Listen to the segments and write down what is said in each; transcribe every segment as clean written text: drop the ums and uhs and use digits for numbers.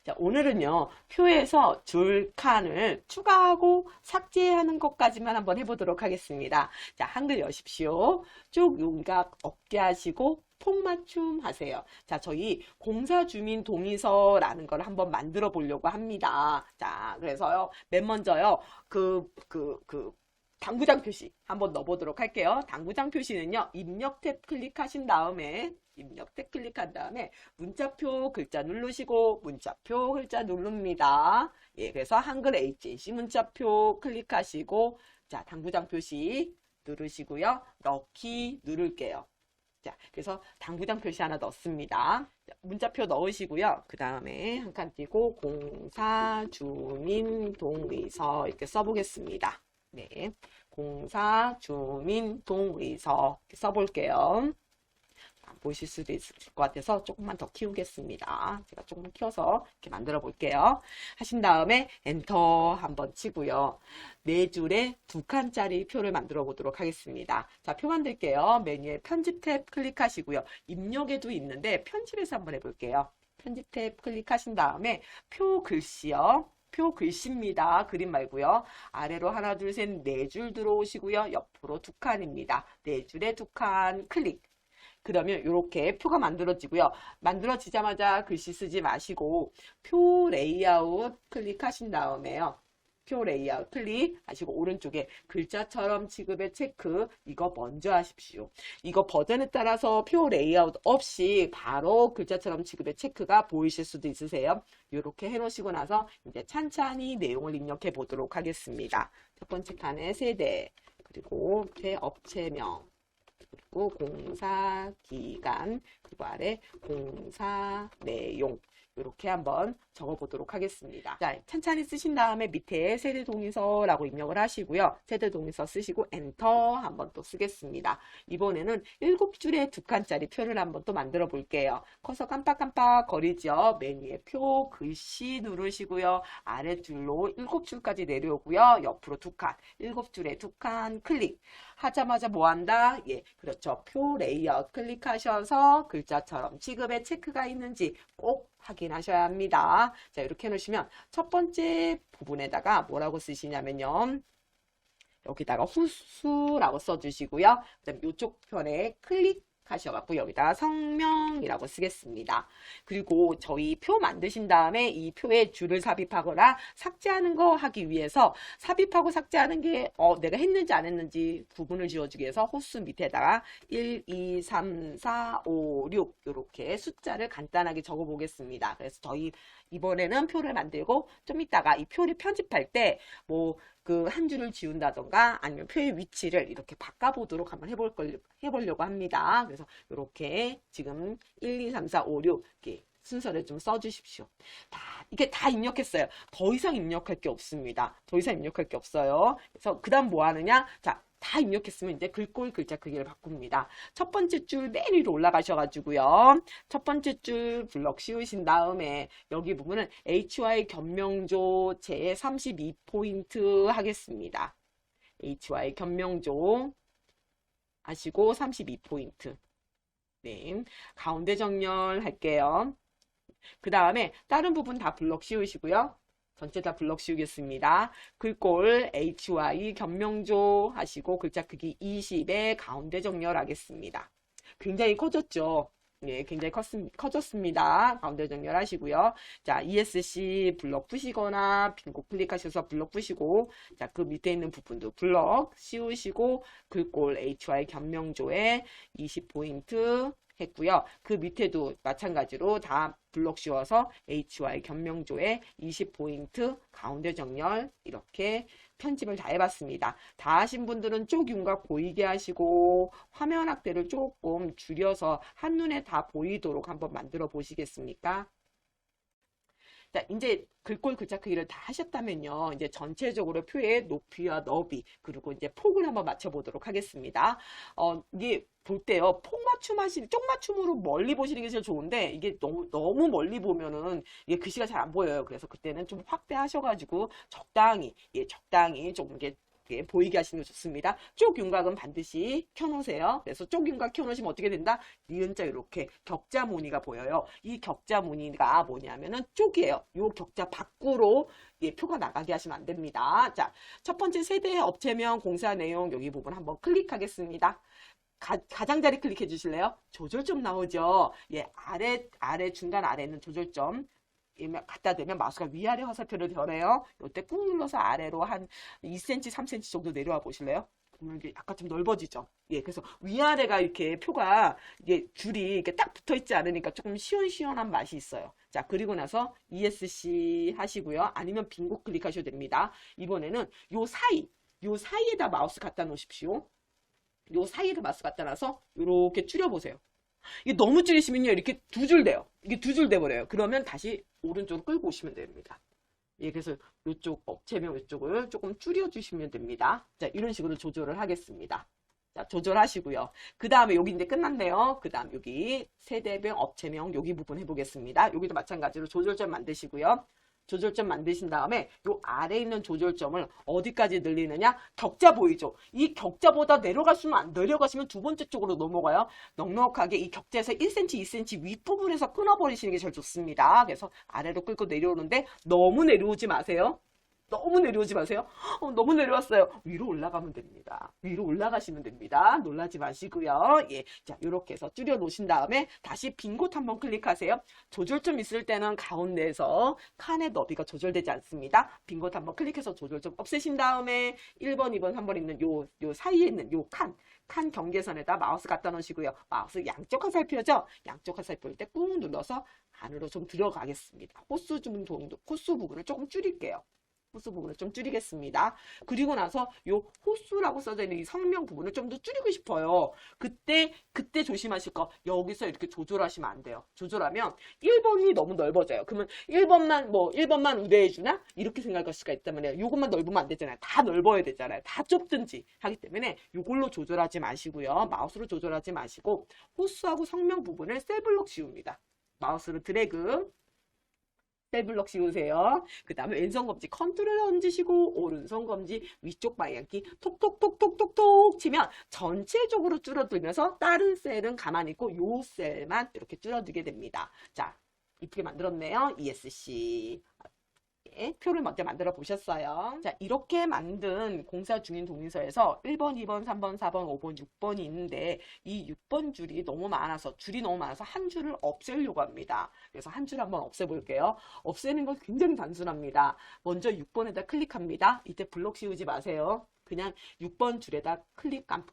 자, 오늘은요, 표에서 줄 칸을 추가하고 삭제하는 것까지만 한번 해보도록 하겠습니다. 자, 한글 여십시오. 쭉 윤곽 없게 하시고 폭맞춤 하세요. 자, 저희 공사주민 동의서라는 걸 한번 만들어 보려고 합니다. 자, 그래서요, 맨 먼저요, 당구장 표시 한번 넣어보도록 할게요. 당구장 표시는요, 입력 탭 클릭하신 다음에, 입력 탭 클릭한 다음에 문자표 글자 누르시고 문자표 글자 누릅니다. 예, 그래서 한글 HNC 문자표 클릭하시고, 자, 당구장 표시 누르시고요. 넣기 누를게요. 자, 그래서 당구장 표시 하나 넣습니다. 자, 문자표 넣으시고요. 그 다음에 한 칸 띄고 공사 주민 동의서 이렇게 써보겠습니다. 네, 공사 주민 동의서 이렇게 써볼게요. 안 보이실 수도 있을 것 같아서 조금만 더 키우겠습니다. 제가 조금 키워서 이렇게 만들어 볼게요. 하신 다음에 엔터 한번 치고요. 네 줄에 두 칸짜리 표를 만들어 보도록 하겠습니다. 자, 표 만들게요. 메뉴에 편집 탭 클릭하시고요. 입력에도 있는데 편집에서 한번 해볼게요. 편집 탭 클릭하신 다음에 표 글씨요. 표 글씨입니다. 그림 말고요. 아래로 하나, 둘, 셋, 네 줄 들어오시고요. 옆으로 두 칸입니다. 네 줄에 두 칸 클릭. 그러면 이렇게 표가 만들어지고요. 만들어지자마자 글씨 쓰지 마시고 표 레이아웃 클릭하신 다음에요. 표 레이아웃 클릭하시고 오른쪽에 글자처럼 취급의 체크 이거 먼저 하십시오. 이거 버전에 따라서 표 레이아웃 없이 바로 글자처럼 취급의 체크가 보이실 수도 있으세요. 이렇게 해놓으시고 나서 이제 찬찬히 내용을 입력해 보도록 하겠습니다. 첫 번째 칸에 세대 그리고 업체명 그리고 공사 기간 그리고 아래 공사 내용 이렇게 한번 적어보도록 하겠습니다. 자, 찬찬히 쓰신 다음에 밑에 세대 동의서라고 입력을 하시고요. 세대 동의서 쓰시고 엔터 한번 또 쓰겠습니다. 이번에는 7줄에 두 칸짜리 표를 한번 또 만들어 볼게요. 커서 깜빡깜빡 거리죠. 메뉴에 표 글씨 누르시고요. 아래줄로 7줄까지 내려오고요. 옆으로 두 칸, 7줄에 두 칸 클릭. 하자마자 뭐 한다? 예, 그렇죠. 표 레이아웃 클릭하셔서 글자처럼 취급에 체크가 있는지 꼭 확인하셔야 합니다. 자, 이렇게 해놓으시면 첫 번째 부분에다가 뭐라고 쓰시냐면요. 여기다가 후수라고 써주시고요. 그 다음에 이쪽 편에 클릭하셔갖고 여기다가 성명이라고 쓰겠습니다. 그리고 저희 표 만드신 다음에 이 표에 줄을 삽입하거나 삭제하는 거 하기 위해서 삽입하고 삭제하는 게 내가 했는지 안 했는지 구분을 지어주기 위해서 호수 밑에다가 1, 2, 3, 4, 5, 6 이렇게 숫자를 간단하게 적어 보겠습니다. 그래서 저희 이번에는 표를 만들고 좀 이따가 이 표를 편집할 때 뭐 그 한 줄을 지운다던가 아니면 표의 위치를 이렇게 바꿔보도록 한번 해보려고 합니다. 그래서 이렇게 지금 1, 2, 3, 4, 5, 6 이렇게 순서를 좀 써주십시오. 이게 다 입력했어요. 더 이상 입력할 게 없습니다. 더 이상 입력할 게 없어요. 그래서 그 다음 뭐 하느냐? 자, 다 입력했으면 이제 글꼴 글자 크기를 바꿉니다. 첫 번째 줄 맨 위로 올라가셔가지고요. 첫 번째 줄 블럭 씌우신 다음에 여기 부분은 HY 견명조 제 32포인트 하겠습니다. HY 견명조 하시고 32포인트. 네, 가운데 정렬 할게요. 그 다음에 다른 부분 다 블럭 씌우시고요. 전체 다 블럭 씌우겠습니다. 글꼴 HY 견명조 하시고 글자 크기 20에 가운데 정렬하겠습니다. 굉장히 커졌죠? 네, 굉장히 커졌습니다. 가운데 정렬하시고요. 자, ESC 블럭 푸시거나 빈곳 클릭하셔서 블럭 푸시고 자, 그 밑에 있는 부분도 블럭 씌우시고 글꼴 HY 견명조에 20포인트 했고요. 그 밑에도 마찬가지로 다 블럭 씌워서 HY 견명조에 20포인트 가운데 정렬 이렇게 편집을 다 해봤습니다. 다 하신 분들은 쪽 윤곽 보이게 하시고 화면 확대를 조금 줄여서 한눈에 다 보이도록 한번 만들어 보시겠습니까? 자, 이제 글꼴 글자 크기를 다 하셨다면요. 이제 전체적으로 표의 높이와 너비, 그리고 이제 폭을 한번 맞춰보도록 하겠습니다. 이게 볼 때요. 폭 맞춤 쪽 맞춤으로 멀리 보시는 게 제일 좋은데, 이게 너무 멀리 보면은 이게 글씨가 잘 안 보여요. 그래서 그때는 좀 확대하셔가지고 적당히, 예, 적당히 좀 이게 이렇게 보이게 하시는 게 좋습니다. 쪽 윤곽은 반드시 켜놓으세요. 그래서 쪽 윤곽 켜놓으시면 어떻게 된다? 니은자 이렇게 격자 무늬가 보여요. 이 격자 무늬가 뭐냐면은 쪽이에요. 요 격자 밖으로 예, 표가 나가게 하시면 안 됩니다. 자, 첫 번째 세대 업체명 공사 내용 여기 부분 한번 클릭하겠습니다. 가장자리 클릭해 주실래요? 조절점 나오죠. 예, 중간 아래에 있는 조절점. 갖다 대면 마우스가 위아래 화살표를 변해요. 이때 꾹 눌러서 아래로 한 2cm, 3cm 정도 내려와 보실래요? 그러면 이게 약간 좀 넓어지죠. 예, 그래서 위아래가 이렇게 표가 이게 줄이 이렇게 딱 붙어 있지 않으니까 조금 시원시원한 맛이 있어요. 자, 그리고 나서 ESC 하시고요. 아니면 빈곳 클릭하셔도 됩니다. 이번에는 요 사이에다 마우스 갖다 놓으십시오. 요 사이에다 마우스 갖다 놔서 이렇게 줄여보세요. 이게 너무 줄이시면요, 이렇게 두 줄 돼요. 이게 두 줄 돼버려요. 그러면 다시 오른쪽으로 끌고 오시면 됩니다. 예, 그래서 이쪽 업체명 이쪽을 조금 줄여주시면 됩니다. 자, 이런 식으로 조절을 하겠습니다. 자, 조절하시고요. 그 다음에 여기 이제 끝났네요. 그 다음 여기 세대명, 업체명 여기 부분 해보겠습니다. 여기도 마찬가지로 조절점 만드시고요. 조절점 만드신 다음에 요 아래에 있는 조절점을 어디까지 늘리느냐? 격자 보이죠? 이 격자보다 내려가시면 두 번째 쪽으로 넘어가요. 넉넉하게 이 격자에서 1cm, 2cm 윗부분에서 끊어버리시는 게 제일 좋습니다. 그래서 아래로 끌고 내려오는데 너무 내려오지 마세요. 너무 내려오지 마세요. 너무 내려왔어요. 위로 올라가면 됩니다. 위로 올라가시면 됩니다. 놀라지 마시고요. 예, 자, 이렇게 해서 줄여 놓으신 다음에 다시 빈 곳 한번 클릭하세요. 조절점 있을 때는 가운데에서 칸의 너비가 조절되지 않습니다. 빈 곳 한번 클릭해서 조절점 없애신 다음에 1번, 2번, 3번 있는 요 사이에 있는 요 칸 경계선에다 마우스 갖다 놓으시고요. 마우스 양쪽 화살표죠? 양쪽 화살표일 때 꾹 눌러서 안으로 좀 들어가겠습니다. 호수 부분을 조금 줄일게요. 호수 부분을 좀 줄이겠습니다. 그리고 나서 요 호수라고 써져 있는 이 성명 부분을 좀 더 줄이고 싶어요. 그때 조심하실 거, 여기서 이렇게 조절하시면 안 돼요. 조절하면 1번이 너무 넓어져요. 그러면 1번만 우대해주나? 이렇게 생각할 수가 있단 말이에요. 요것만 넓으면 안 되잖아요. 다 넓어야 되잖아요. 다 좁든지 하기 때문에 요걸로 조절하지 마시고요. 마우스로 조절하지 마시고 호수하고 성명 부분을 셀블록 씌웁니다. 마우스로 드래그 셀블럭 씌우세요. 그 다음에 왼손 검지 컨트롤 얹으시고 오른손 검지 위쪽 방향키 톡톡톡톡톡톡 치면 전체적으로 줄어들면서 다른 셀은 가만히 있고 요 셀만 이렇게 줄어들게 됩니다. 자, 이쁘게 만들었네요. ESC. 예, 표를 먼저 만들어 보셨어요. 자, 이렇게 만든 공사 중인 동의서에서 1번, 2번, 3번, 4번, 5번, 6번이 있는데 이 6번 줄이 너무 많아서 한 줄을 없애려고 합니다. 그래서 한 줄 한번 없애볼게요. 없애는 건 굉장히 단순합니다. 먼저 6번에다 클릭합니다. 이때 블록 씌우지 마세요. 그냥 6번 줄에다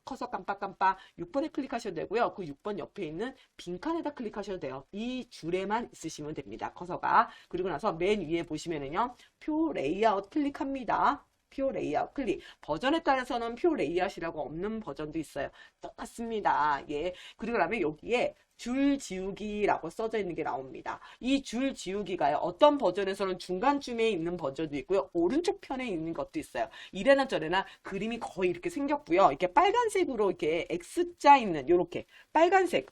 커서 깜빡깜빡 6번에 클릭하셔도 되고요. 그 6번 옆에 있는 빈칸에다 클릭하셔도 돼요. 이 줄에만 있으시면 됩니다. 커서가. 그리고 나서 맨 위에 보시면은요. 표 레이아웃 클릭합니다. 표 레이아웃 클릭. 버전에 따라서는 표 레이아웃이라고 없는 버전도 있어요. 똑같습니다. 예. 그리고 나면 여기에 줄 지우기라고 써져 있는 게 나옵니다. 이 줄 지우기가요. 어떤 버전에서는 중간쯤에 있는 버전도 있고요. 오른쪽 편에 있는 것도 있어요. 이래나 저래나 그림이 거의 이렇게 생겼고요. 이렇게 빨간색으로 이렇게 X자 있는 이렇게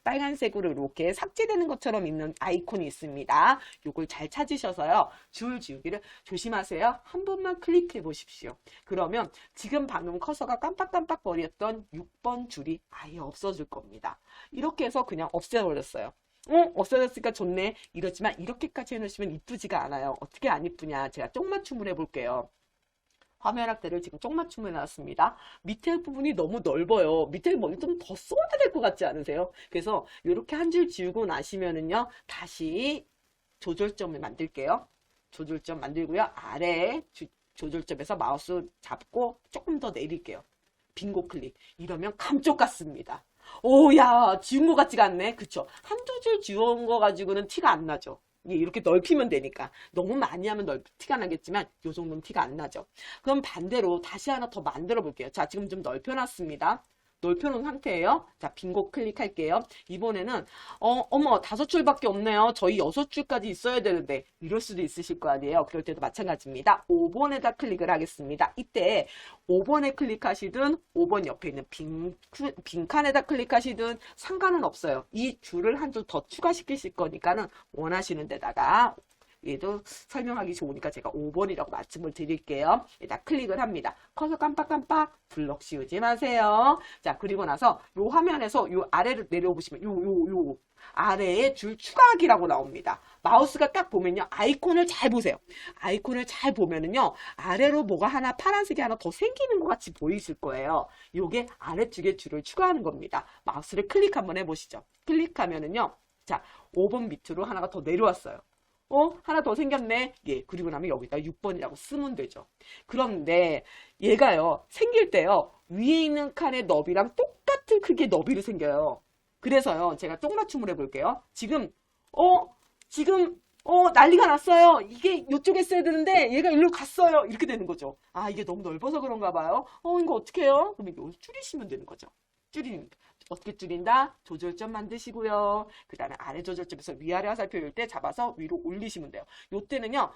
빨간색으로 이렇게 삭제되는 것처럼 있는 아이콘이 있습니다. 요걸 잘 찾으셔서요. 줄 지우기를 조심하세요. 한 번만 클릭해 보십시오. 그러면 지금 방금 커서가 깜빡깜빡 거렸던 6번 줄이 아예 없어질 겁니다. 이렇게 해서 그냥 없애버렸어요. 없어졌으니까 좋네. 이렇지만 이렇게까지 해놓으시면 이쁘지가 않아요. 어떻게 안 이쁘냐. 제가 쪽맞춤을 해볼게요. 화면 확대를 지금 쪽맞춤을 해놨습니다. 밑에 부분이 너무 넓어요. 밑에 뭐 좀 더 쏟아야 될 것 같지 않으세요? 그래서 이렇게 한 줄 지우고 나시면은요. 다시 조절점을 만들게요. 조절점 만들고요. 아래 조절점에서 마우스 잡고 조금 더 내릴게요. 빈곳 클릭. 이러면 감쪽 같습니다. 오야, 지운 것 같지가 않네. 그쵸? 한두 줄 지운 거 가지고는 티가 안 나죠. 이렇게 넓히면 되니까. 너무 많이 하면 티가 나겠지만 요 정도는 티가 안 나죠. 그럼 반대로 다시 하나 더 만들어 볼게요. 자, 지금 좀 넓혀놨습니다. 넓혀놓은 상태예요. 자, 빈곳 클릭할게요. 이번에는 어머 5줄밖에 없네요. 저희 6줄까지 있어야 되는데 이럴 수도 있으실 거 아니에요. 그럴 때도 마찬가지입니다. 5번에다 클릭을 하겠습니다. 이때 5번에 클릭하시든 5번 옆에 있는 빈칸에다 클릭하시든 상관은 없어요. 이 줄을 한 줄 더 추가시키실 거니까는 원하시는 데다가 얘도 설명하기 좋으니까 제가 5번이라고 말씀을 드릴게요. 일단 클릭을 합니다. 커서 깜빡깜빡 블럭 씌우지 마세요. 자, 그리고 나서 요 화면에서 요 아래를 내려보시면 요 아래에 줄 추가하기라고 나옵니다. 마우스가 딱 보면요. 아이콘을 잘 보세요. 아이콘을 잘 보면은요. 아래로 뭐가 하나 파란색이 하나 더 생기는 것 같이 보이실 거예요. 요게 아래쪽에 줄을 추가하는 겁니다. 마우스를 클릭 한번 해보시죠. 클릭하면은요. 자, 5번 밑으로 하나가 더 내려왔어요. 하나 더 생겼네. 예, 그리고 나면 여기다 6번이라고 쓰면 되죠. 그런데 얘가요. 생길 때요. 위에 있는 칸의 너비랑 똑같은 크기의 너비로 생겨요. 그래서요. 제가 쫑맞춤을 해볼게요. 지금 난리가 났어요. 이게 이쪽에 써야 되는데 얘가 일로 갔어요. 이렇게 되는 거죠. 아, 이게 너무 넓어서 그런가 봐요. 이거 어떻게 해요? 그럼 이거 줄이시면 되는 거죠. 어떻게 줄인다? 조절점 만드시고요. 그 다음에 아래 조절점에서 위아래 화살표일 때 잡아서 위로 올리시면 돼요. 요때는요.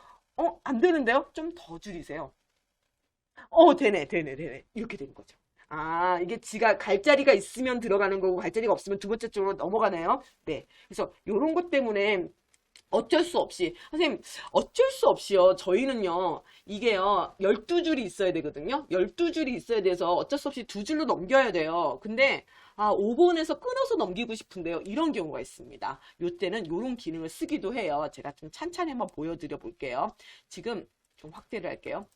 안 되는데요? 좀 더 줄이세요. 되네. 이렇게 되는 거죠. 아, 이게 지가 갈 자리가 있으면 들어가는 거고 갈 자리가 없으면 두 번째 쪽으로 넘어가네요. 네. 그래서 요런 것 때문에 어쩔 수 없이 선생님 어쩔 수 없이요. 저희는요. 이게요. 12줄이 있어야 되거든요. 12줄이 있어야 돼서 어쩔 수 없이 2줄로 넘겨야 돼요. 근데 5번에서 끊어서 넘기고 싶은데요. 이런 경우가 있습니다. 요때는 요런 기능을 쓰기도 해요. 제가 좀 찬찬히 한번 보여드려 볼게요. 지금 좀 확대를 할게요.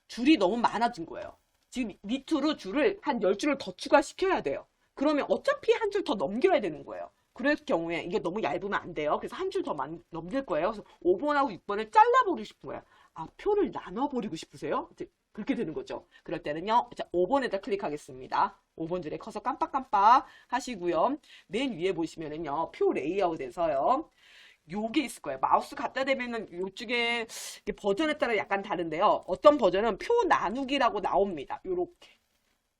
줄이 너무 많아진 거예요. 지금 밑으로 줄을 한 10줄을 더 추가시켜야 돼요. 그러면 어차피 한 줄 더 넘겨야 되는 거예요. 그럴 경우에 이게 너무 얇으면 안 돼요. 그래서 한 줄 더 넘길 거예요. 그래서 5번하고 6번을 잘라버리고 싶은 거예요. 표를 나눠버리고 싶으세요? 이제 그렇게 되는 거죠. 그럴 때는요. 자, 5번에다 클릭하겠습니다. 5번 줄에 커서 깜빡깜빡 하시고요. 맨 위에 보시면은요. 표 레이아웃에서요. 요게 있을 거예요. 마우스 갖다 대면은 요쪽에 버전에 따라 약간 다른데요. 어떤 버전은 표 나누기라고 나옵니다. 요렇게.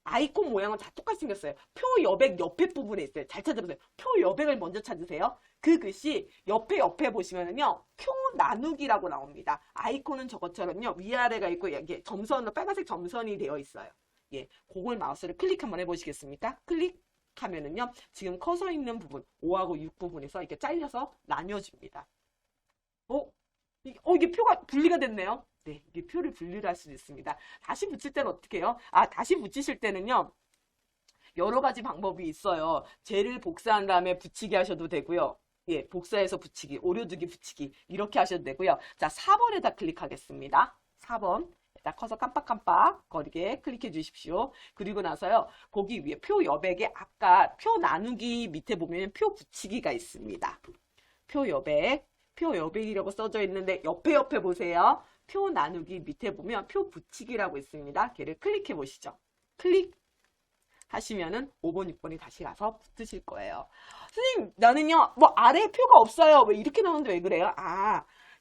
아이콘 모양은 다 똑같이 생겼어요. 표 여백 옆에 부분에 있어요. 잘 찾아보세요. 표 여백을 먼저 찾으세요. 그 글씨 옆에 보시면은요. 표 나누기라고 나옵니다. 아이콘은 저것처럼요. 위아래가 있고 이게 점선으로 빨간색 점선이 되어 있어요. 예, 그걸 마우스를 클릭 한번 해보시겠습니까? 클릭하면은요. 지금 커서 있는 부분 5하고 6 부분에서 이렇게 잘려서 나뉘어집니다. 이게 표가 분리가 됐네요. 네, 이게 표를 분리를 할 수 있습니다. 다시 붙일 때는 어떻게 해요? 다시 붙이실 때는요. 여러 가지 방법이 있어요. 젤을 복사한 다음에 붙이기 하셔도 되고요. 예, 복사해서 붙이기, 오려두기 붙이기 이렇게 하셔도 되고요. 자, 4번에다 클릭하겠습니다. 4번. 자, 커서 깜빡깜빡 거리게 클릭해 주십시오. 그리고 나서요. 거기 위에 표 여백에 아까 표 나누기 밑에 보면 표 붙이기가 있습니다. 표 여백이라고 써져 있는데 옆에 보세요. 표 나누기 밑에 보면 표 붙이기라고 있습니다. 걔를 클릭해 보시죠. 클릭 하시면은 5번, 6번이 다시 가서 붙으실 거예요. 선생님, 나는요, 아래에 표가 없어요. 왜 이렇게 나오는데 왜 그래요?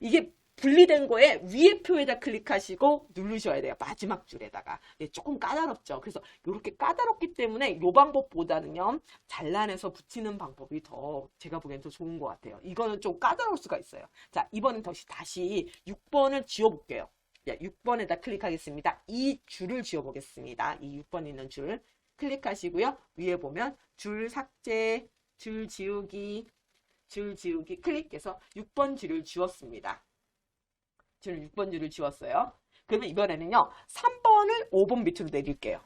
이게 분리된 거에 위에 표에다 클릭하시고 누르셔야 돼요. 마지막 줄에다가. 예, 조금 까다롭죠. 그래서 이렇게 까다롭기 때문에 이 방법보다는요. 잘라내서 붙이는 방법이 더 제가 보기엔 더 좋은 것 같아요. 이거는 좀 까다로울 수가 있어요. 자, 이번엔 다시 6번을 지워볼게요. 6번에다 클릭하겠습니다. 이 줄을 지워보겠습니다. 이 6번 있는 줄 클릭하시고요. 위에 보면 줄 삭제, 줄 지우기 클릭해서 6번 줄을 지웠습니다. 저는 6번 줄을 지웠어요. 그러면 이번에는요. 3번을 5번 밑으로 내릴게요.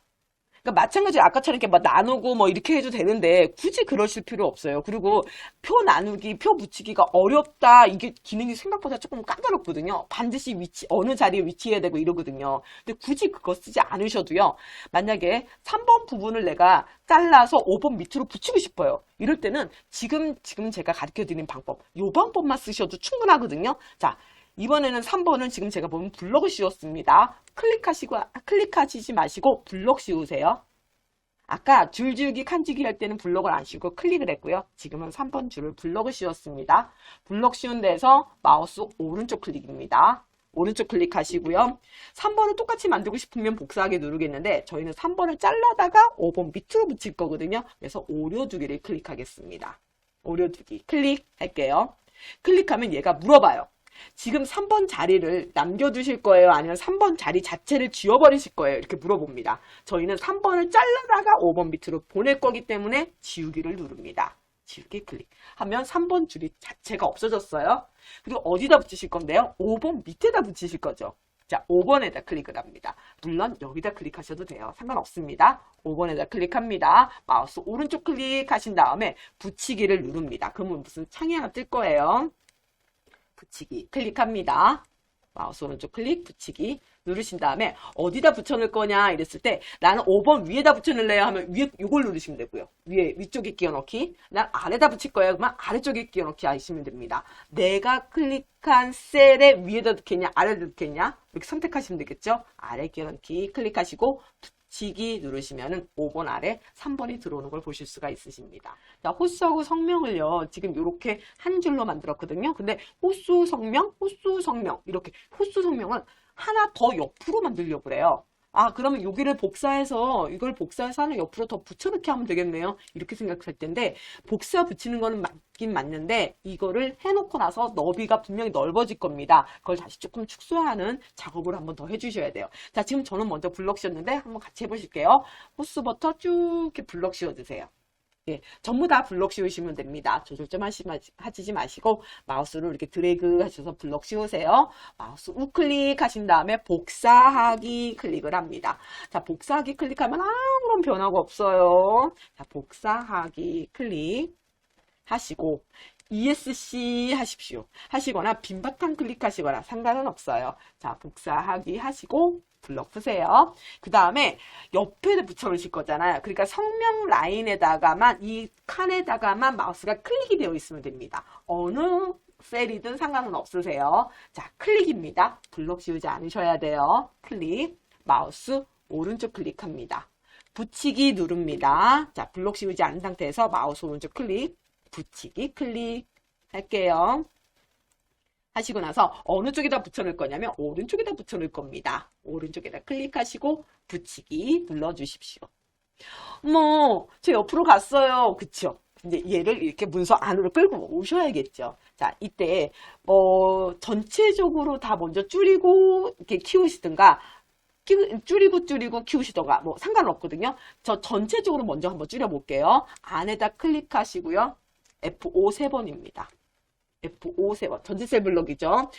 그러니까 마찬가지로 아까처럼 이렇게 나누고 이렇게 해도 되는데 굳이 그러실 필요 없어요. 그리고 표 나누기, 표 붙이기가 어렵다. 이게 기능이 생각보다 조금 까다롭거든요. 반드시 어느 자리에 위치해야 되고 이러거든요. 근데 굳이 그거 쓰지 않으셔도요. 만약에 3번 부분을 내가 잘라서 5번 밑으로 붙이고 싶어요. 이럴 때는 지금 제가 가르쳐 드린 방법, 이 방법만 쓰셔도 충분하거든요. 자, 이번에는 3번은 지금 제가 보면 블럭을 씌웠습니다. 클릭하시지 마시고 블럭 씌우세요. 아까 줄 지우기, 칸 지우기 할 때는 블럭을 안 씌우고 클릭을 했고요. 지금은 3번 줄을 블럭을 씌웠습니다. 블럭 씌운 데서 마우스 오른쪽 클릭입니다. 오른쪽 클릭하시고요. 3번을 똑같이 만들고 싶으면 복사하기 누르겠는데 저희는 3번을 잘라다가 5번 밑으로 붙일 거거든요. 그래서 오려두기를 클릭하겠습니다. 오려두기 클릭할게요. 클릭하면 얘가 물어봐요. 지금 3번 자리를 남겨두실 거예요? 아니면 3번 자리 자체를 지워버리실 거예요? 이렇게 물어봅니다. 저희는 3번을 잘라다가 5번 밑으로 보낼 거기 때문에 지우기를 누릅니다. 지우개 클릭하면 3번 줄이 자체가 없어졌어요. 그리고 어디다 붙이실 건데요? 5번 밑에다 붙이실 거죠. 자, 5번에다 클릭을 합니다. 물론 여기다 클릭하셔도 돼요. 상관없습니다. 5번에다 클릭합니다. 마우스 오른쪽 클릭하신 다음에 붙이기를 누릅니다. 그러면 무슨 창이 하나 뜰 거예요. 붙이기 클릭합니다. 마우스 오른쪽 클릭, 붙이기 누르신 다음에 어디다 붙여놓을 거냐 이랬을 때 나는 5번 위에다 붙여놓을래요 하면 위에 이걸 누르시면 되고요. 위쪽에 끼워넣기. 난 아래다 붙일 거예요. 그러면 아래쪽에 끼워넣기 하시면 됩니다. 내가 클릭한 셀의 위에다 넣겠냐 아래다 넣겠냐 이렇게 선택하시면 되겠죠. 아래 끼워넣기 클릭하시고 붙이기 누르시면은 5번 아래 3번이 들어오는 걸 보실 수가 있으십니다. 자, 호수하고 성명을요, 지금 이렇게 한 줄로 만들었거든요. 근데 호수, 성명, 이렇게 호수, 성명은 하나 더 옆으로 만들려고 그래요. 아, 그러면 여기를 이걸 복사해서 하나 옆으로 더 붙여넣기 하면 되겠네요. 이렇게 생각할 텐데, 복사 붙이는 거는 맞긴 맞는데, 이거를 해놓고 나서 너비가 분명히 넓어질 겁니다. 그걸 다시 조금 축소하는 작업을 한번 더 해주셔야 돼요. 자, 지금 저는 먼저 블럭 씌웠는데, 한번 같이 해보실게요. 호수부터 쭉 이렇게 블럭 씌워주세요. 예, 전부 다 블럭 씌우시면 됩니다. 조절 좀 하시지 마시고 마우스로 이렇게 드래그 하셔서 블럭 씌우세요. 마우스 우클릭 하신 다음에 복사하기 클릭을 합니다. 자, 복사하기 클릭하면 아무런 변화가 없어요. 자, 복사하기 클릭 하시고 ESC 하십시오. 하시거나 빈 바탕 클릭하시거나 상관은 없어요. 자, 복사하기 하시고 블럭 푸세요. 그 다음에 옆에 붙여놓으실 거잖아요. 그러니까 성명 라인에다가만 이 칸에다가만 마우스가 클릭이 되어 있으면 됩니다. 어느 셀이든 상관은 없으세요. 자, 클릭입니다. 블럭 씌우지 않으셔야 돼요. 클릭, 마우스 오른쪽 클릭합니다. 붙이기 누릅니다. 자, 블럭 씌우지 않은 상태에서 마우스 오른쪽 클릭, 붙이기 클릭 할게요. 하시고 나서 어느 쪽에다 붙여놓을 거냐면 오른쪽에다 붙여놓을 겁니다. 오른쪽에다 클릭하시고 붙이기 눌러주십시오. 제 옆으로 갔어요. 그쵸? 이제 얘를 이렇게 문서 안으로 끌고 오셔야겠죠. 자, 이때 전체적으로 다 먼저 줄이고 이렇게 키우시든가 줄이고 키우시던가 뭐 상관없거든요. 저 전체적으로 먼저 한번 줄여볼게요. 안에다 클릭하시고요. F5 3번입니다. F5 3번. 전지셀 블럭이죠.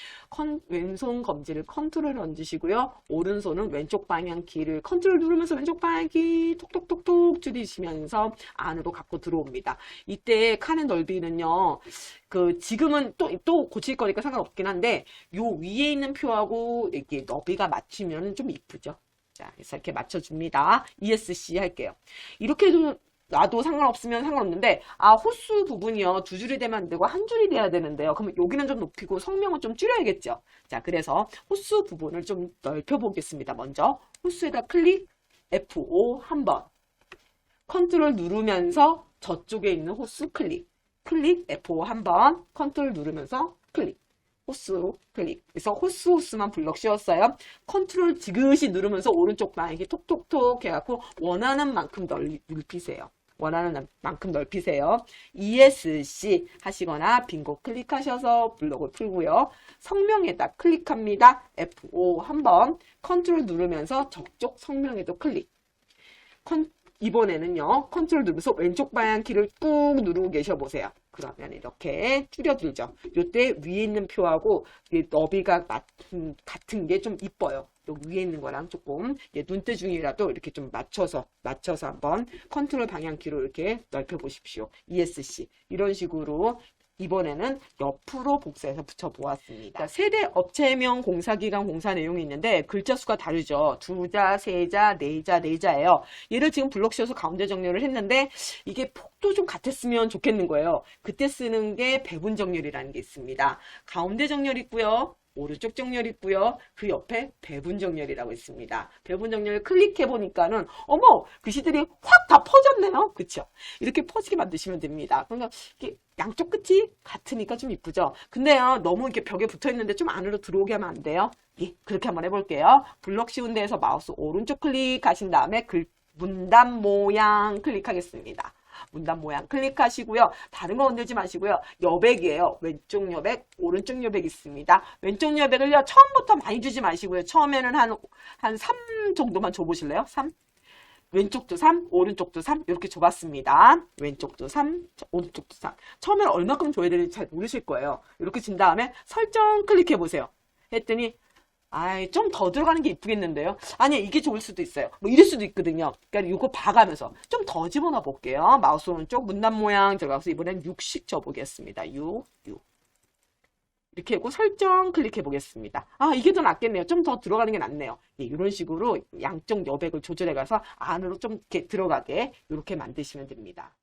왼손 검지를 컨트롤 얹으시고요. 오른손은 왼쪽 방향 키를 컨트롤 누르면서 왼쪽 방향 키 톡톡톡톡 줄이시면서 안으로 갖고 들어옵니다. 이때 칸의 넓이는요. 지금은 또 고칠 거니까 상관없긴 한데 요 위에 있는 표하고 이렇게 너비가 맞추면 좀 이쁘죠. 자, 그래서 이렇게 맞춰줍니다. ESC 할게요. 이렇게 해도 놔도 상관없으면 상관없는데 호수 부분이요 2줄이 되면 안 되고 1줄이 돼야 되는데요. 그러면 여기는 좀 높이고 성명은 좀 줄여야겠죠. 자, 그래서 호수 부분을 좀 넓혀 보겠습니다. 먼저 호수에다 클릭 F5 한번 컨트롤 누르면서 저쪽에 있는 호수 클릭 F5 한번 컨트롤 누르면서 클릭 호수 클릭. 그래서 호수만 블럭 씌웠어요. 컨트롤 지그시 누르면서 오른쪽 방향이 톡톡톡 해갖고 원하는 만큼 넓히세요. 원하는 만큼 넓히세요. ESC 하시거나 빙고 클릭하셔서 블럭을 풀고요. 성명에다 클릭합니다. F5 한번 컨트롤 누르면서 저쪽 성명에도 클릭. 이번에는요. 컨트롤 누르면서 왼쪽 방향 키를 꾹 누르고 계셔 보세요. 그러면 이렇게 줄여들죠. 이때 위에 있는 표하고 너비가 같은 게 좀 이뻐요. 또 위에 있는 거랑 조금 눈대중이라도 이렇게 좀 맞춰서 한번 컨트롤 방향키로 이렇게 넓혀 보십시오. ESC 이런 식으로 이번에는 옆으로 복사해서 붙여보았습니다. 세대 업체명 공사기간 공사 내용이 있는데 글자 수가 다르죠. 2자, 3자, 4자, 4자예요. 얘를 지금 블럭 씌워서 가운데 정렬을 했는데 이게 폭도 좀 같았으면 좋겠는 거예요. 그때 쓰는 게 배분 정렬이라는 게 있습니다. 가운데 정렬 있고요. 오른쪽 정렬 있고요. 그 옆에 배분 정렬이라고 있습니다. 배분 정렬을 클릭해 보니까는 어머 글씨들이 확 다 퍼졌네요. 그쵸? 이렇게 퍼지게 만드시면 됩니다. 그러니까 이렇게 양쪽 끝이 같으니까 좀 이쁘죠? 근데요 너무 이렇게 벽에 붙어 있는데 좀 안으로 들어오게 하면 안 돼요. 예, 그렇게 한번 해볼게요. 블럭 씌운 데에서 마우스 오른쪽 클릭하신 다음에 문단 모양 클릭하겠습니다. 문단 모양 클릭하시고요. 다른 거 건들지 마시고요. 여백이에요. 왼쪽 여백, 오른쪽 여백 있습니다. 왼쪽 여백을요. 처음부터 많이 주지 마시고요. 처음에는 한 3 정도만 줘보실래요? 3? 왼쪽도 3, 오른쪽도 3 이렇게 줘봤습니다. 왼쪽도 3, 오른쪽도 3. 처음에는 얼마큼 줘야 되는지 잘 모르실 거예요. 이렇게 준 다음에 설정 클릭해 보세요. 했더니 아이, 좀 더 들어가는 게 이쁘겠는데요? 아니, 이게 좋을 수도 있어요. 뭐 이럴 수도 있거든요. 그러니까 이거 봐가면서 좀 더 집어넣어 볼게요. 마우스 오른쪽 문단 모양 들어가서 이번엔 60 줘보겠습니다. 6. 이렇게 하고 설정 클릭해 보겠습니다. 아, 이게 더 낫겠네요. 좀 더 들어가는 게 낫네요. 예, 이런 식으로 양쪽 여백을 조절해 가서 안으로 좀 이렇게 들어가게 이렇게 만드시면 됩니다.